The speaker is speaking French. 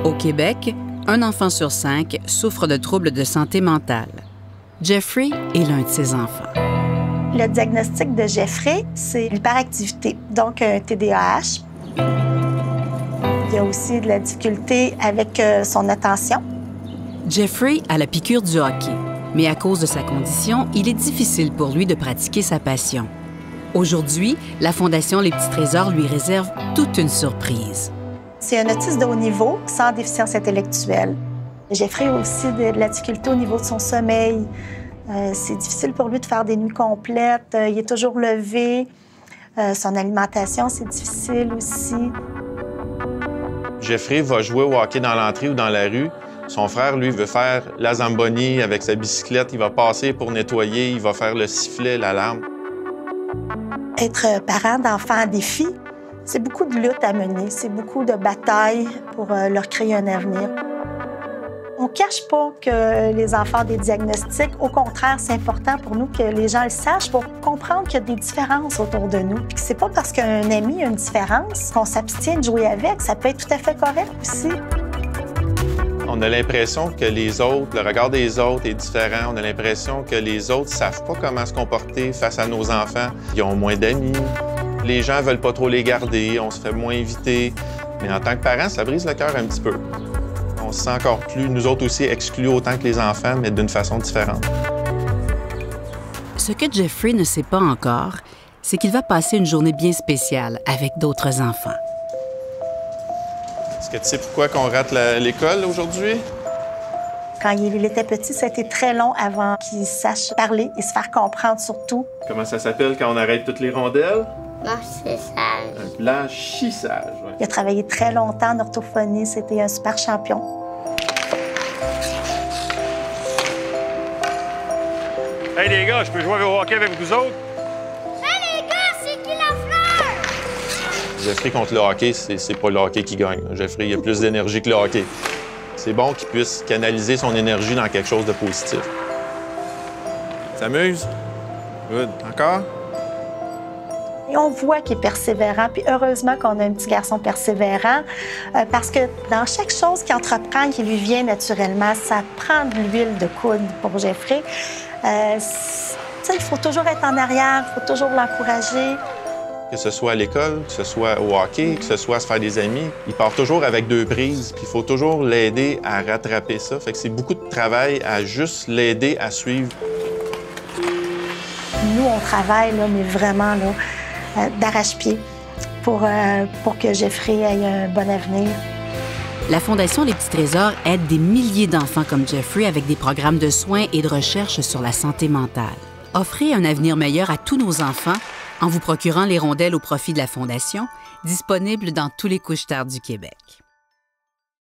Au Québec, un enfant sur 5 souffre de troubles de santé mentale. Jeffrey est l'un de ces enfants. Le diagnostic de Jeffrey, c'est l'hyperactivité, donc un TDAH. Il y a aussi de la difficulté avec son attention. Jeffrey a la piqûre du hockey, mais à cause de sa condition, il est difficile pour lui de pratiquer sa passion. Aujourd'hui, la Fondation Les Petits Trésors lui réserve toute une surprise. C'est un autiste de haut niveau, sans déficience intellectuelle. Jeffrey a aussi de la difficulté au niveau de son sommeil. C'est difficile pour lui de faire des nuits complètes. Il est toujours levé. Son alimentation, c'est difficile aussi. Jeffrey va jouer au hockey dans l'entrée ou dans la rue. Son frère, lui, veut faire la zamboni avec sa bicyclette. Il va passer pour nettoyer, il va faire le sifflet, l'alarme. Être parent d'enfants à défi, c'est beaucoup de lutte à mener, c'est beaucoup de batailles pour leur créer un avenir. On ne cache pas que les enfants ont des diagnostics. Au contraire, c'est important pour nous que les gens le sachent pour comprendre qu'il y a des différences autour de nous. Puis que c'est pas parce qu'un ami a une différence qu'on s'abstient de jouer avec. Ça peut être tout à fait correct aussi. On a l'impression que les autres, le regard des autres est différent. On a l'impression que les autres ne savent pas comment se comporter face à nos enfants. Ils ont moins d'amis. Les gens ne veulent pas trop les garder. On se fait moins inviter. Mais en tant que parents, ça brise le cœur un petit peu. On se sent encore plus, nous autres aussi, exclus autant que les enfants, mais d'une façon différente. Ce que Jeffrey ne sait pas encore, c'est qu'il va passer une journée bien spéciale avec d'autres enfants. Est-ce que tu sais pourquoi qu'on rate l'école aujourd'hui? Quand il était petit, ça a été très long avant qu'il sache parler et se faire comprendre surtout. Comment ça s'appelle quand on arrête toutes les rondelles? Blanchissage. Un blanchissage, oui. Il a travaillé très longtemps en orthophonie. C'était un super champion. Hey les gars, je peux jouer au hockey avec vous autres? Hey les gars, c'est qui la fleur? Jeffrey contre le hockey, c'est pas le hockey qui gagne. Jeffrey, il a plus d'énergie que le hockey. C'est bon qu'il puisse canaliser son énergie dans quelque chose de positif. S'amuse? Good. Encore? Et on voit qu'il est persévérant, puis heureusement qu'on a un petit garçon persévérant, parce que dans chaque chose qu'il entreprend, qui lui vient naturellement, ça prend de l'huile de coude pour Jeffrey. Il faut toujours être en arrière, il faut toujours l'encourager. Que ce soit à l'école, que ce soit au hockey, que ce soit à se faire des amis, il part toujours avec 2 prises, puis il faut toujours l'aider à rattraper ça. Fait que c'est beaucoup de travail à juste l'aider à suivre. Nous, on travaille, là, mais vraiment d'arrache-pied pour que Jeffrey ait un bon avenir. La Fondation Les Petits Trésors aide des milliers d'enfants comme Jeffrey avec des programmes de soins et de recherche sur la santé mentale. Offrez un avenir meilleur à tous nos enfants en vous procurant les rondelles au profit de la Fondation, disponibles dans tous les couche-tard du Québec.